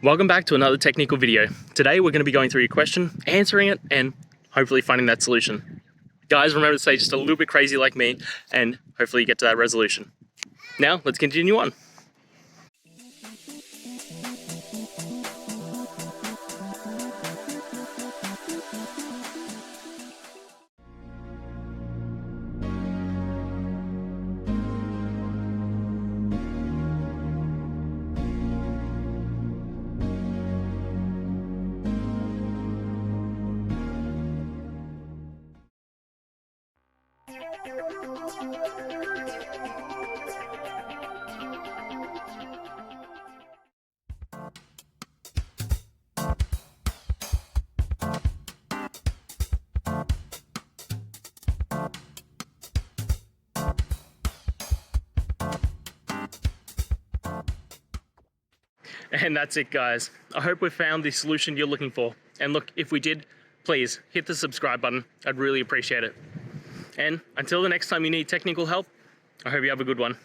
Welcome back to another technical video. Today we're going to be going through your question, answering it, and hopefully finding that solution. Guys, remember to stay just a little bit crazy like me, and hopefully you get to that resolution. Now, let's continue on. And that's it, guys. I hope we found the solution you're looking for. And look, if we did, please hit the subscribe button. I'd really appreciate it. And until the next time you need technical help, I hope you have a good one.